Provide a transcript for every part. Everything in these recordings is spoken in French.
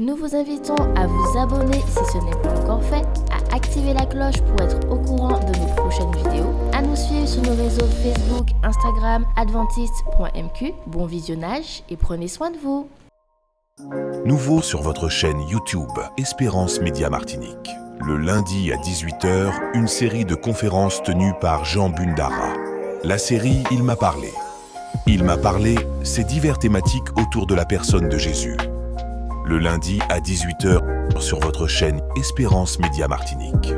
Nous vous invitons à vous abonner si ce n'est pas encore fait, à activer la cloche pour être au courant de nos prochaines vidéos, à nous suivre sur nos réseaux Facebook, Instagram, adventiste.mq. Bon visionnage et prenez soin de vous. Nouveau sur votre chaîne YouTube Espérance Média Martinique. Le lundi à 18h, une série de conférences tenues par Jean Bundara. La série Il m'a parlé. Il m'a parlé, c'est divers thématiques autour de la personne de Jésus. Le lundi à 18h sur votre chaîne Espérance Média Martinique.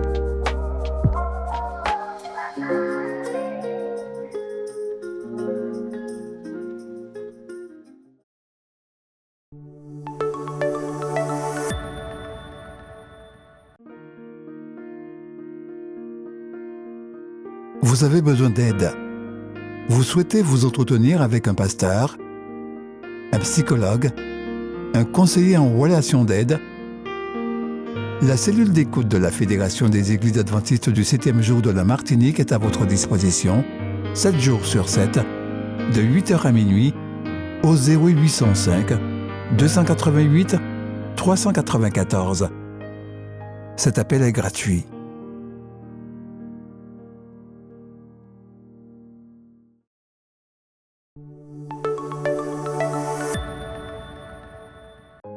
Vous avez besoin d'aide. Vous souhaitez vous entretenir avec un pasteur, un psychologue, un conseiller en relations d'aide. La cellule d'écoute de la Fédération des Églises adventistes du 7e jour de la Martinique est à votre disposition, 7 jours sur 7, de 8h à minuit, au 0805 288 394. Cet appel est gratuit.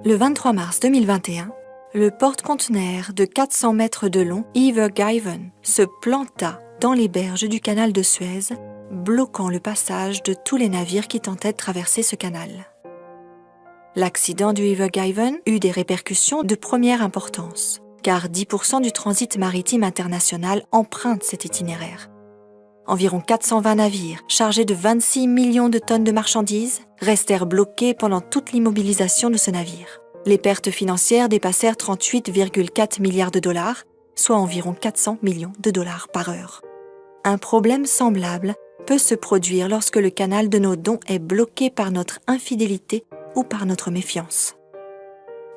Le 23 mars 2021, le porte-conteneur de 400 mètres de long, Ever Given, se planta dans les berges du canal de Suez, bloquant le passage de tous les navires qui tentaient de traverser ce canal. L'accident du Ever Given eut des répercussions de première importance, car 10% du transit maritime international emprunte cet itinéraire. Environ 420 navires, chargés de 26 millions de tonnes de marchandises, restèrent bloqués pendant toute l'immobilisation de ce navire. Les pertes financières dépassèrent 38,4 milliards de dollars, soit environ 400 millions de dollars par heure. Un problème semblable peut se produire lorsque le canal de nos dons est bloqué par notre infidélité ou par notre méfiance.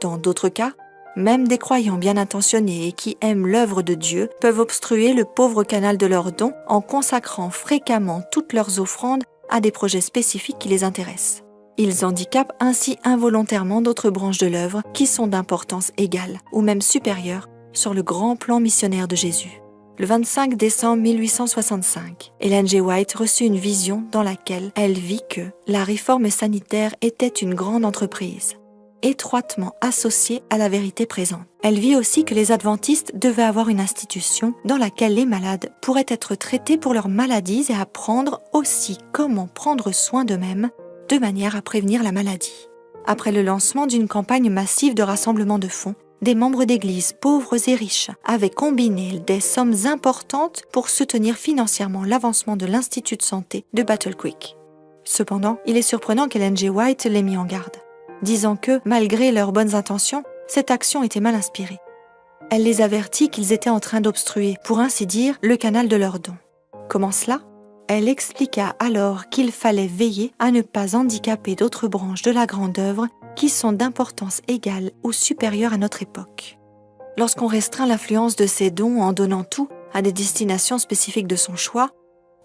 Dans d'autres cas, même des croyants bien intentionnés et qui aiment l'œuvre de Dieu peuvent obstruer le pauvre canal de leurs dons en consacrant fréquemment toutes leurs offrandes à des projets spécifiques qui les intéressent. Ils handicapent ainsi involontairement d'autres branches de l'œuvre qui sont d'importance égale ou même supérieure sur le grand plan missionnaire de Jésus. Le 25 décembre 1865, Ellen G. White reçut une vision dans laquelle elle vit que la réforme sanitaire était une grande entreprise, étroitement associée à la vérité présente. Elle vit aussi que les adventistes devaient avoir une institution dans laquelle les malades pourraient être traités pour leurs maladies et apprendre aussi comment prendre soin d'eux-mêmes de manière à prévenir la maladie. Après le lancement d'une campagne massive de rassemblement de fonds, des membres d'églises pauvres et riches avaient combiné des sommes importantes pour soutenir financièrement l'avancement de l'Institut de santé de Battle Creek. Cependant, il est surprenant qu'Ellen G. White l'ait mis en garde, disant que, malgré leurs bonnes intentions, cette action était mal inspirée. Elle les avertit qu'ils étaient en train d'obstruer, pour ainsi dire, le canal de leurs dons. Comment cela ? Elle expliqua alors qu'il fallait veiller à ne pas handicaper d'autres branches de la grande œuvre qui sont d'importance égale ou supérieure à notre époque. Lorsqu'on restreint l'influence de ces dons en donnant tout à des destinations spécifiques de son choix,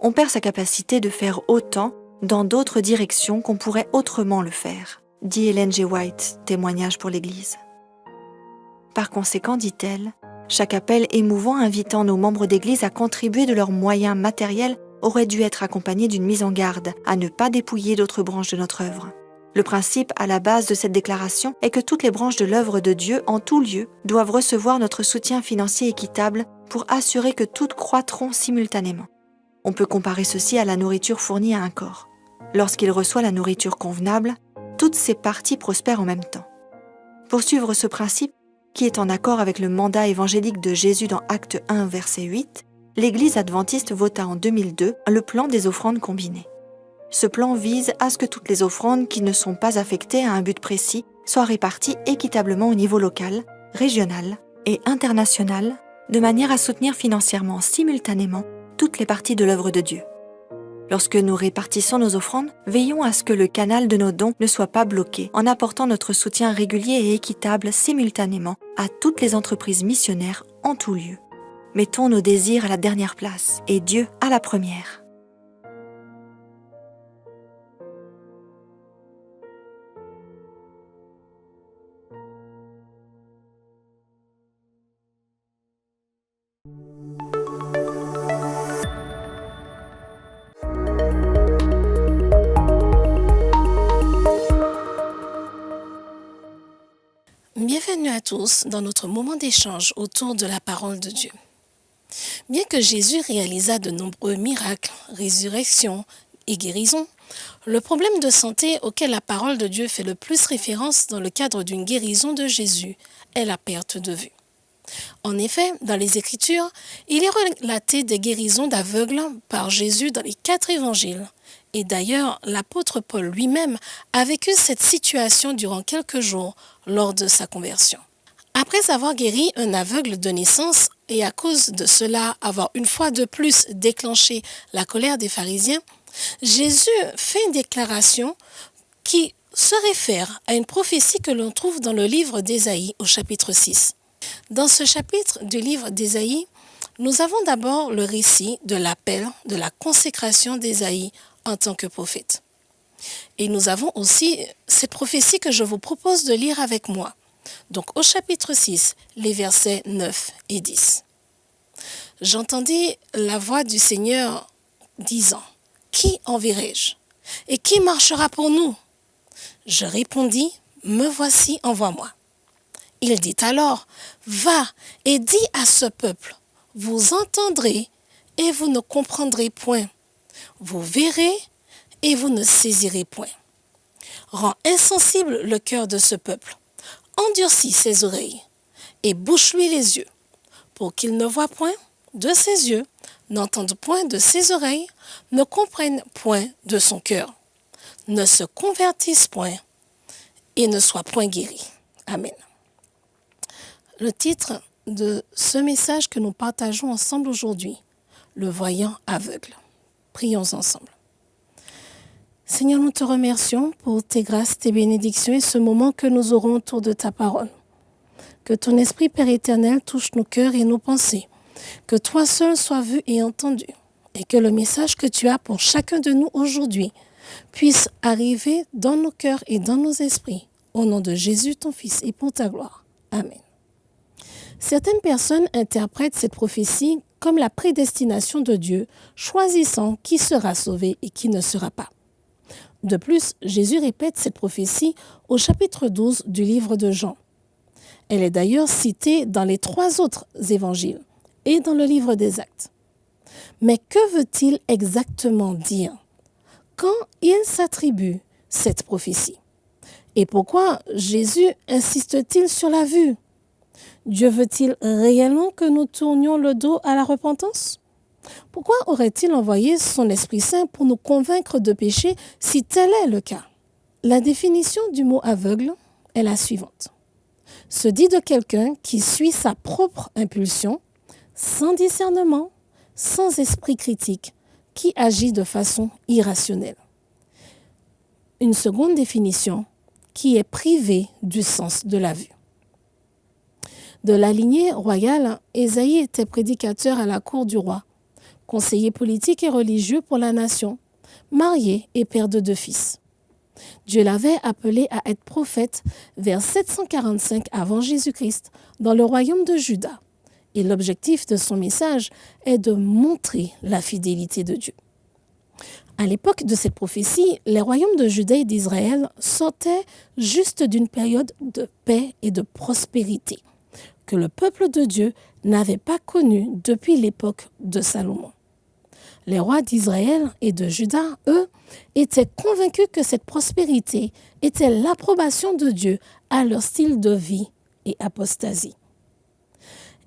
on perd sa capacité de faire autant dans d'autres directions qu'on pourrait autrement le faire, dit Ellen G. White, témoignage pour l'Église. Par conséquent, dit-elle, chaque appel émouvant invitant nos membres d'Église à contribuer de leurs moyens matériels aurait dû être accompagné d'une mise en garde à ne pas dépouiller d'autres branches de notre œuvre. Le principe à la base de cette déclaration est que toutes les branches de l'œuvre de Dieu, en tout lieu, doivent recevoir notre soutien financier équitable pour assurer que toutes croîtront simultanément. On peut comparer ceci à la nourriture fournie à un corps. Lorsqu'il reçoit la nourriture convenable, toutes ses parties prospèrent en même temps. Pour suivre ce principe, qui est en accord avec le mandat évangélique de Jésus dans Acte 1, verset 8, l'Église adventiste vota en 2002 le plan des offrandes combinées. Ce plan vise à ce que toutes les offrandes qui ne sont pas affectées à un but précis soient réparties équitablement au niveau local, régional et international, de manière à soutenir financièrement simultanément toutes les parties de l'œuvre de Dieu. Lorsque nous répartissons nos offrandes, veillons à ce que le canal de nos dons ne soit pas bloqué en apportant notre soutien régulier et équitable simultanément à toutes les entreprises missionnaires en tout lieu. Mettons nos désirs à la dernière place et Dieu à la première. Bienvenue à tous dans notre moment d'échange autour de la parole de Dieu. Bien que Jésus réalisa de nombreux miracles, résurrections et guérisons, le problème de santé auquel la parole de Dieu fait le plus référence dans le cadre d'une guérison de Jésus est la perte de vue. En effet, dans les Écritures, il est relaté des guérisons d'aveugles par Jésus dans les 4 évangiles. Et d'ailleurs, l'apôtre Paul lui-même a vécu cette situation durant quelques jours lors de sa conversion. Après avoir guéri un aveugle de naissance et à cause de cela avoir une fois de plus déclenché la colère des pharisiens, Jésus fait une déclaration qui se réfère à une prophétie que l'on trouve dans le livre d'Ésaïe au chapitre 6. Dans ce chapitre du livre d'Ésaïe, nous avons d'abord le récit de l'appel de la consécration d'Ésaïe en tant que prophète. Et nous avons aussi cette prophétie que je vous propose de lire avec moi. Donc au chapitre 6, les versets 9 et 10. J'entendis la voix du Seigneur disant, « Qui enverrai-je? Et qui marchera pour nous ?» Je répondis, « Me voici, envoie-moi. » Il dit alors, « Va et dis à ce peuple, vous entendrez et vous ne comprendrez point. Vous verrez et vous ne saisirez point. Rends insensible le cœur de ce peuple. Endurcis ses oreilles et bouche-lui les yeux, pour qu'il ne voie point de ses yeux, n'entende point de ses oreilles, ne comprenne point de son cœur, ne se convertisse point et ne soit point guéri. » Amen. Le titre de ce message que nous partageons ensemble aujourd'hui, le voyant aveugle. Prions ensemble. Seigneur, nous te remercions pour tes grâces, tes bénédictions et ce moment que nous aurons autour de ta parole. Que ton Esprit Père éternel touche nos cœurs et nos pensées. Que toi seul sois vu et entendu. Et que le message que tu as pour chacun de nous aujourd'hui puisse arriver dans nos cœurs et dans nos esprits. Au nom de Jésus, ton Fils, et pour ta gloire. Amen. Certaines personnes interprètent cette prophétie comme la prédestination de Dieu, choisissant qui sera sauvé et qui ne sera pas. De plus, Jésus répète cette prophétie au chapitre 12 du livre de Jean. Elle est d'ailleurs citée dans les 3 autres évangiles et dans le livre des Actes. Mais que veut-il exactement dire quand il s'attribue cette prophétie? Et pourquoi Jésus insiste-t-il sur la vue? Dieu veut-il réellement que nous tournions le dos à la repentance? Pourquoi aurait-il envoyé son Esprit Saint pour nous convaincre de péché si tel est le cas? La définition du mot aveugle est la suivante. Se dit de quelqu'un qui suit sa propre impulsion, sans discernement, sans esprit critique, qui agit de façon irrationnelle. Une seconde définition, qui est privé du sens de la vue. De la lignée royale, Ésaïe était prédicateur à la cour du roi, conseiller politique et religieux pour la nation, marié et père de 2 fils. Dieu l'avait appelé à être prophète vers 745 avant Jésus-Christ dans le royaume de Juda. Et l'objectif de son message est de montrer la fidélité de Dieu. À l'époque de cette prophétie, les royaumes de Juda et d'Israël sortaient juste d'une période de paix et de prospérité que le peuple de Dieu n'avait pas connue depuis l'époque de Salomon. Les rois d'Israël et de Juda, eux, étaient convaincus que cette prospérité était l'approbation de Dieu à leur style de vie et apostasie.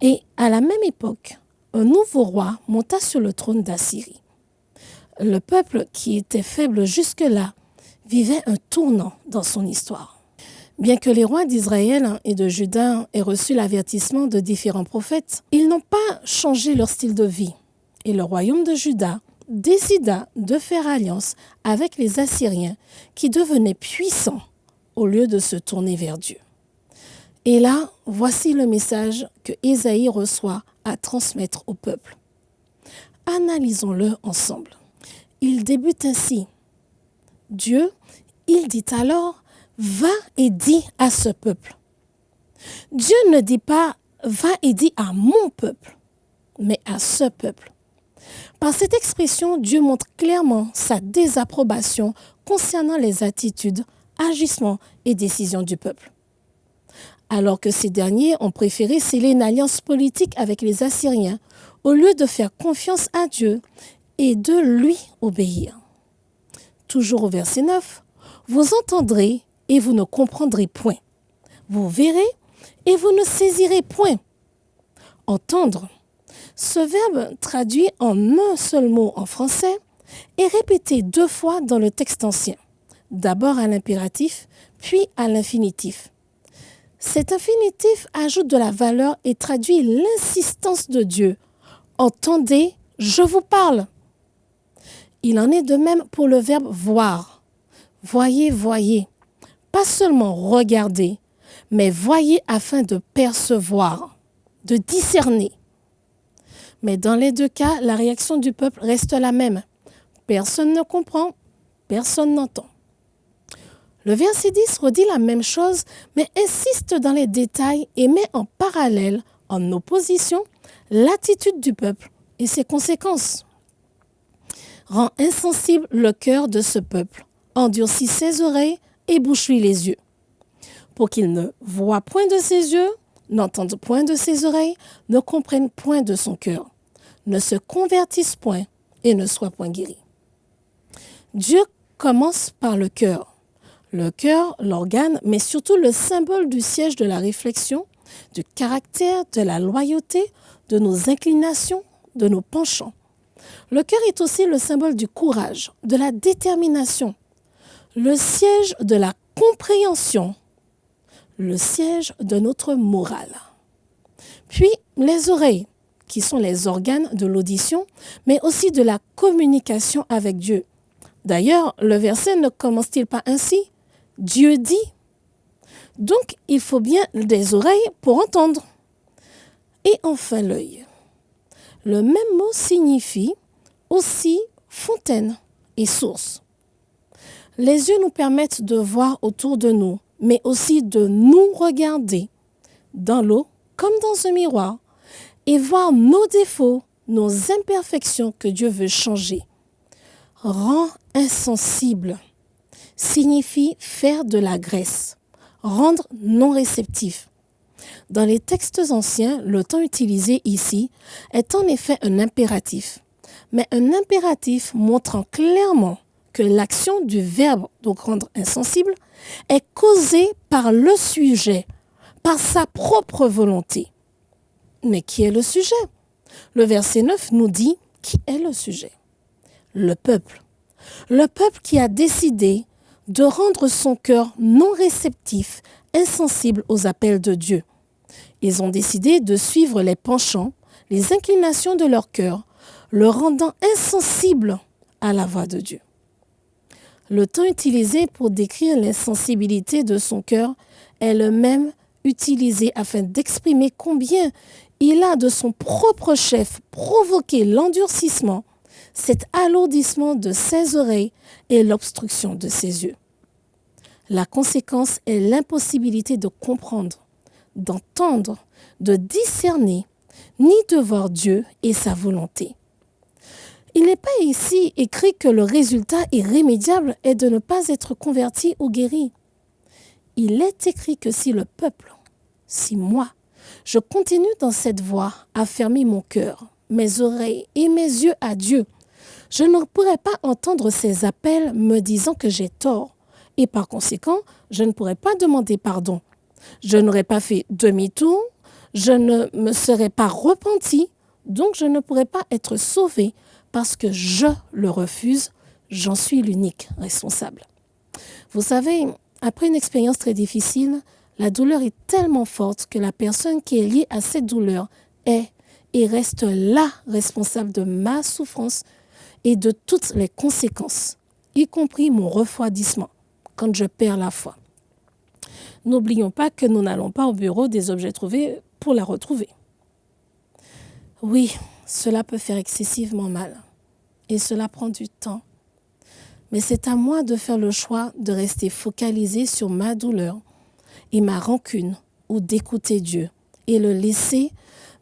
Et à la même époque, un nouveau roi monta sur le trône d'Assyrie. Le peuple qui était faible jusque-là vivait un tournant dans son histoire. Bien que les rois d'Israël et de Juda aient reçu l'avertissement de différents prophètes, ils n'ont pas changé leur style de vie. Et le royaume de Juda décida de faire alliance avec les Assyriens qui devenaient puissants au lieu de se tourner vers Dieu. Et là, voici le message que Ésaïe reçoit à transmettre au peuple. Analysons-le ensemble. Il débute ainsi. Dieu, il dit alors, va et dis à ce peuple. Dieu ne dit pas, va et dis à mon peuple, mais à ce peuple. Par cette expression, Dieu montre clairement sa désapprobation concernant les attitudes, agissements et décisions du peuple. alors que ces derniers ont préféré sceller une alliance politique avec les Assyriens au lieu de faire confiance à Dieu et de lui obéir. Toujours au verset 9, « Vous entendrez et vous ne comprendrez point. Vous verrez et vous ne saisirez point. » Entendre. Ce verbe traduit en un seul mot en français est répété 2 fois dans le texte ancien, d'abord à l'impératif, puis à l'infinitif. Cet infinitif ajoute de la valeur et traduit l'insistance de Dieu. « Entendez, je vous parle ». Il en est de même pour le verbe « voir ». Voyez, voyez. Pas seulement regarder, mais voyez afin de percevoir, de discerner. Mais dans les 2 cas, la réaction du peuple reste la même. Personne ne comprend, personne n'entend. Le verset 10 redit la même chose, mais insiste dans les détails et met en parallèle, en opposition, l'attitude du peuple et ses conséquences. Rend insensible le cœur de ce peuple, endurcit ses oreilles et bouche-lui les yeux, pour qu'il ne voie point de ses yeux, n'entende point de ses oreilles, ne comprenne point de son cœur, ne se convertisse point et ne soit point guéri. Dieu commence par le cœur. Le cœur, l'organe, mais surtout le symbole du siège de la réflexion, du caractère, de la loyauté, de nos inclinations, de nos penchants. Le cœur est aussi le symbole du courage, de la détermination, le siège de la compréhension, le siège de notre morale. Puis les oreilles, qui sont les organes de l'audition, mais aussi de la communication avec Dieu. D'ailleurs, le verset ne commence-t-il pas ainsi ? Dieu dit. Donc, il faut bien des oreilles pour entendre. Et enfin, l'œil. Le même mot signifie aussi fontaine et source. Les yeux nous permettent de voir autour de nous, mais aussi de nous regarder dans l'eau comme dans un miroir et voir nos défauts, nos imperfections que Dieu veut changer. Rend insensible signifie faire de la graisse, rendre non réceptif. Dans les textes anciens, le temps utilisé ici est en effet un impératif, mais un impératif montrant clairement que l'action du verbe, donc rendre insensible, est causée par le sujet, par sa propre volonté. Mais qui est le sujet ? Le verset 9 nous dit qui est le sujet. Le peuple. Le peuple qui a décidé de rendre son cœur non réceptif, insensible aux appels de Dieu. Ils ont décidé de suivre les penchants, les inclinations de leur cœur, le rendant insensible à la voix de Dieu. Le temps utilisé pour décrire l'insensibilité de son cœur est le même utilisé afin d'exprimer combien il a de son propre chef provoqué l'endurcissement, cet alourdissement de ses oreilles et l'obstruction de ses yeux. La conséquence est l'impossibilité de comprendre, d'entendre, de discerner, ni de voir Dieu et sa volonté. Il n'est pas ici écrit que le résultat irrémédiable est de ne pas être converti ou guéri. Il est écrit que si le peuple, si moi, je continue dans cette voie à fermer mon cœur, mes oreilles et mes yeux à Dieu, je ne pourrai pas entendre ses appels me disant que j'ai tort et par conséquent, je ne pourrai pas demander pardon. Je n'aurais pas fait demi-tour, je ne me serais pas repenti, donc je ne pourrais pas être sauvé parce que je le refuse, j'en suis l'unique responsable. Vous savez, après une expérience très difficile, la douleur est tellement forte que la personne qui est liée à cette douleur est et reste la responsable de ma souffrance et de toutes les conséquences, y compris mon refroidissement quand je perds la foi. N'oublions pas que nous n'allons pas au bureau des objets trouvés pour la retrouver. Oui, cela peut faire excessivement mal et cela prend du temps. Mais c'est à moi de faire le choix de rester focalisé sur ma douleur et ma rancune ou d'écouter Dieu et le laisser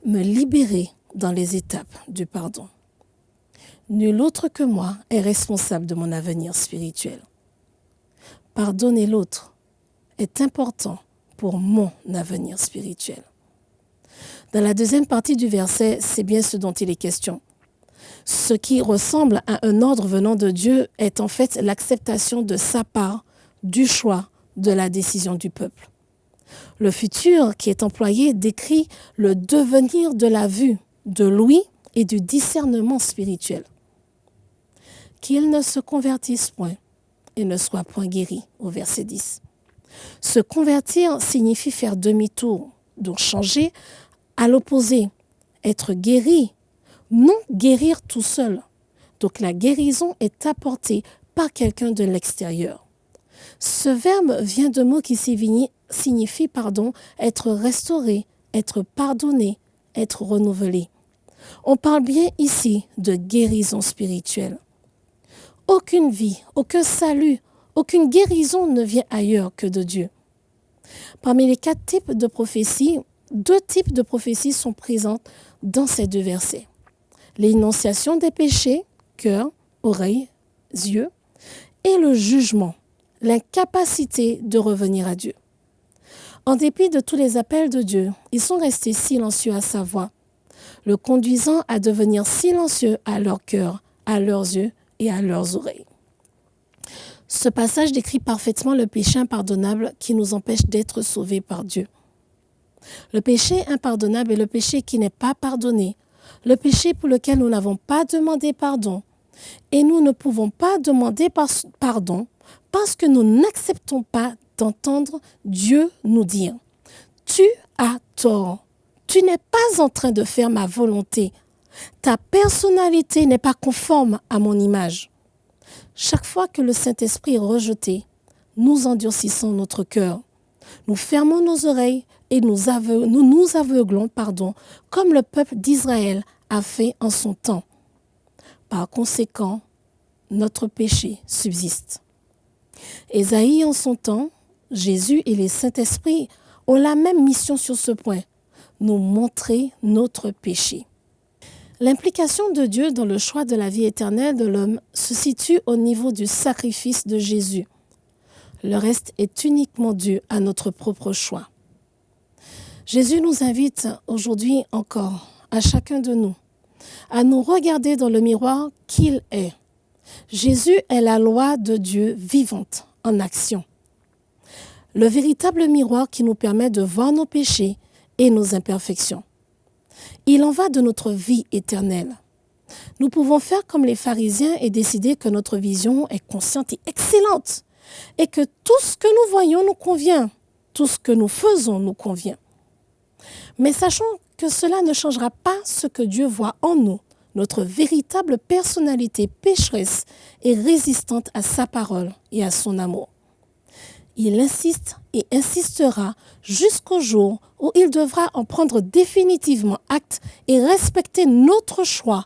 me libérer dans les étapes du pardon. Nul autre que moi est responsable de mon avenir spirituel. Pardonner l'autre est important pour mon avenir spirituel. Dans la deuxième partie du verset, c'est bien ce dont il est question. Ce qui ressemble à un ordre venant de Dieu est en fait l'acceptation de sa part, du choix, de la décision du peuple. Le futur qui est employé décrit le devenir de la vue, de l'ouïe et du discernement spirituel. Qu'ils ne se convertissent point et ne soient point guéris, au verset 10. Se convertir signifie faire demi-tour, donc changer à l'opposé, être guéri, non guérir tout seul. Donc la guérison est apportée par quelqu'un de l'extérieur. Ce verbe vient de mots qui signifie être restauré, être pardonné, être renouvelé. On parle bien ici de guérison spirituelle. Aucune vie, aucun salut, aucune guérison ne vient ailleurs que de Dieu. Parmi les 4 types de prophéties, 2 types de prophéties sont présentes dans ces 2 versets. L'énonciation des péchés, cœur, oreilles, yeux, et le jugement, l'incapacité de revenir à Dieu. En dépit de tous les appels de Dieu, ils sont restés silencieux à sa voix, le conduisant à devenir silencieux à leur cœur, à leurs yeux et à leurs oreilles. Ce passage décrit parfaitement le péché impardonnable qui nous empêche d'être sauvés par Dieu. Le péché impardonnable est le péché qui n'est pas pardonné, le péché pour lequel nous n'avons pas demandé pardon. Et nous ne pouvons pas demander pardon parce que nous n'acceptons pas d'entendre Dieu nous dire « Tu as tort, tu n'es pas en train de faire ma volonté, ta personnalité n'est pas conforme à mon image. » Chaque fois que le Saint-Esprit est rejeté, nous endurcissons notre cœur. Nous fermons nos oreilles et nous nous aveuglons, comme le peuple d'Israël a fait en son temps. Par conséquent, notre péché subsiste. Ésaïe en son temps, Jésus et les Saint-Esprits ont la même mission sur ce point, nous montrer notre péché. L'implication de Dieu dans le choix de la vie éternelle de l'homme se situe au niveau du sacrifice de Jésus. Le reste est uniquement dû à notre propre choix. Jésus nous invite aujourd'hui encore, à chacun de nous, à nous regarder dans le miroir qu'il est. Jésus est la loi de Dieu vivante, en action. Le véritable miroir qui nous permet de voir nos péchés et nos imperfections. Il en va de notre vie éternelle. Nous pouvons faire comme les pharisiens et décider que notre vision est consciente et excellente et que tout ce que nous voyons nous convient, tout ce que nous faisons nous convient. Mais sachons que cela ne changera pas ce que Dieu voit en nous, notre véritable personnalité pécheresse et résistante à sa parole et à son amour. Il insiste et insistera jusqu'au jour où il devra en prendre définitivement acte et respecter notre choix,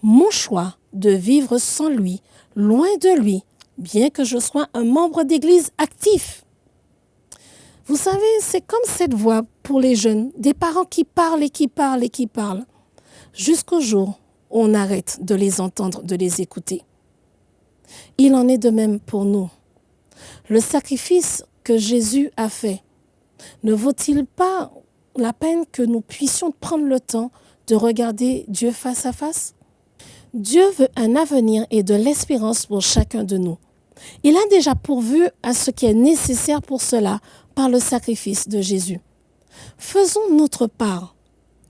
mon choix de vivre sans lui, loin de lui, bien que je sois un membre d'église actif. Vous savez, c'est comme cette voix pour les jeunes, des parents qui parlent et qui parlent et qui parlent, jusqu'au jour où on arrête de les entendre, de les écouter. Il en est de même pour nous. Le sacrifice que Jésus a fait, ne vaut-il pas la peine que nous puissions prendre le temps de regarder Dieu face à face? Dieu veut un avenir et de l'espérance pour chacun de nous. Il a déjà pourvu à ce qui est nécessaire pour cela par le sacrifice de Jésus. Faisons notre part.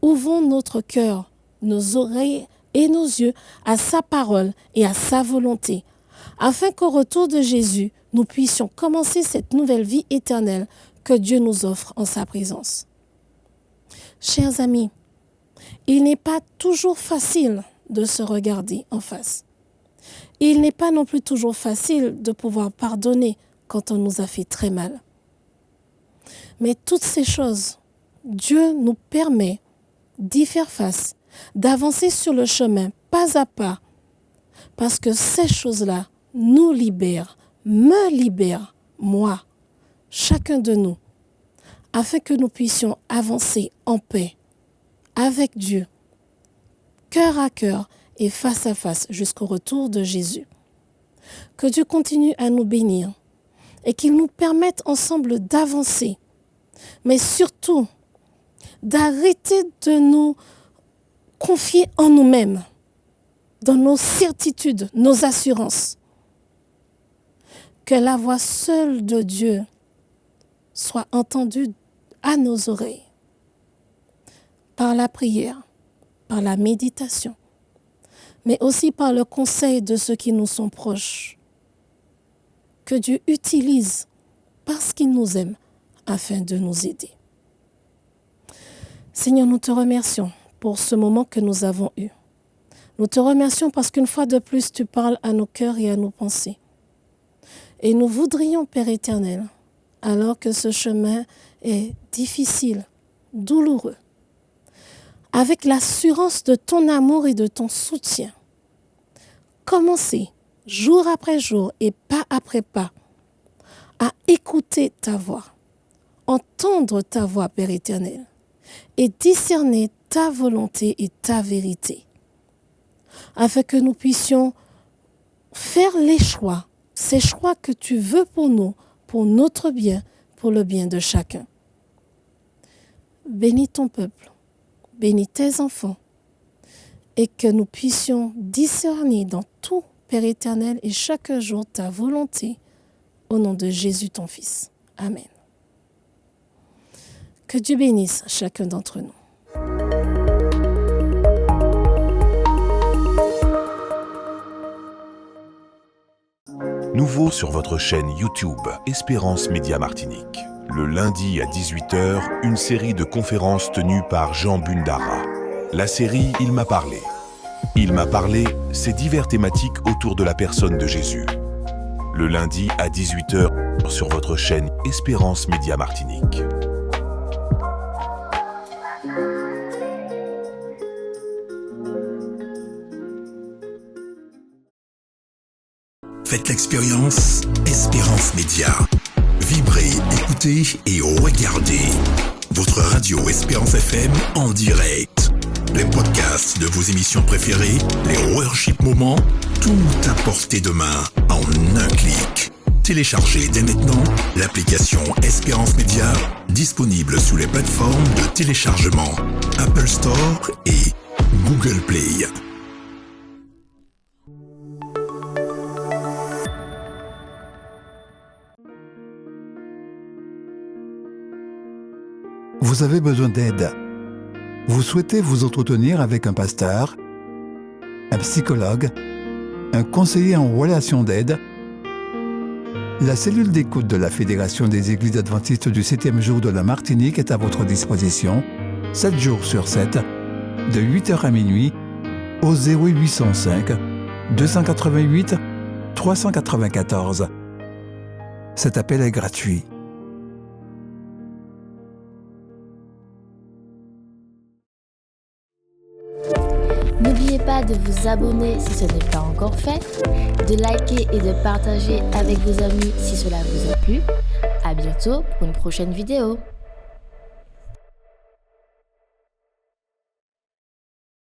Ouvrons notre cœur, nos oreilles et nos yeux à sa parole et à sa volonté, afin qu'au retour de Jésus, nous puissions commencer cette nouvelle vie éternelle que Dieu nous offre en sa présence. Chers amis, il n'est pas toujours facile de se regarder en face. Il n'est pas non plus toujours facile de pouvoir pardonner quand on nous a fait très mal. Mais toutes ces choses, Dieu nous permet d'y faire face, d'avancer sur le chemin pas à pas, parce que ces choses-là nous libèrent, me libèrent, moi, chacun de nous, afin que nous puissions avancer en paix avec Dieu, cœur à cœur et face à face jusqu'au retour de Jésus. Que Dieu continue à nous bénir et qu'il nous permette ensemble d'avancer mais surtout d'arrêter de nous confier en nous-mêmes, dans nos certitudes, nos assurances. Que la voix seule de Dieu soit entendue à nos oreilles, par la prière, par la méditation, mais aussi par le conseil de ceux qui nous sont proches. Que Dieu utilise parce qu'il nous aime afin de nous aider. Seigneur, nous te remercions pour ce moment que nous avons eu. Nous te remercions parce qu'une fois de plus, tu parles à nos cœurs et à nos pensées. Et nous voudrions, Père éternel, alors que ce chemin est difficile, douloureux, avec l'assurance de ton amour et de ton soutien, commencer jour après jour et pas après pas à écouter ta voix, entendre ta voix, Père éternel, et discerner ta volonté et ta vérité, afin que nous puissions faire les choix, ces choix que tu veux pour nous, pour notre bien, pour le bien de chacun. Bénis ton peuple, bénis tes enfants, et que nous puissions discerner dans tout, Père éternel, et chaque jour ta volonté, au nom de Jésus ton Fils. Amen. Que Dieu bénisse chacun d'entre nous. Nouveau sur votre chaîne YouTube Espérance Média Martinique. Le lundi à 18h, une série de conférences tenues par Jean Bundara. La série Il m'a parlé. Il m'a parlé, c'est divers thématiques autour de la personne de Jésus. Le lundi à 18h sur votre chaîne Espérance Média Martinique. Faites l'expérience Espérance Média. Vibrez, écoutez et regardez votre radio Espérance FM en direct. Les podcasts de vos émissions préférées, les worship moments, tout à portée de main en un clic. Téléchargez dès maintenant l'application Espérance Média, disponible sous les plateformes de téléchargement Apple Store et Google Play. Vous avez besoin d'aide. Vous souhaitez vous entretenir avec un pasteur, un psychologue, un conseiller en relation d'aide. La cellule d'écoute de la Fédération des Églises adventistes du 7e jour de la Martinique est à votre disposition, 7 jours sur 7, de 8h à minuit, au 0805 288 394. Cet appel est gratuit. N'oubliez pas de vous abonner si ce n'est pas encore fait, de liker et de partager avec vos amis si cela vous a plu. À bientôt pour une prochaine vidéo.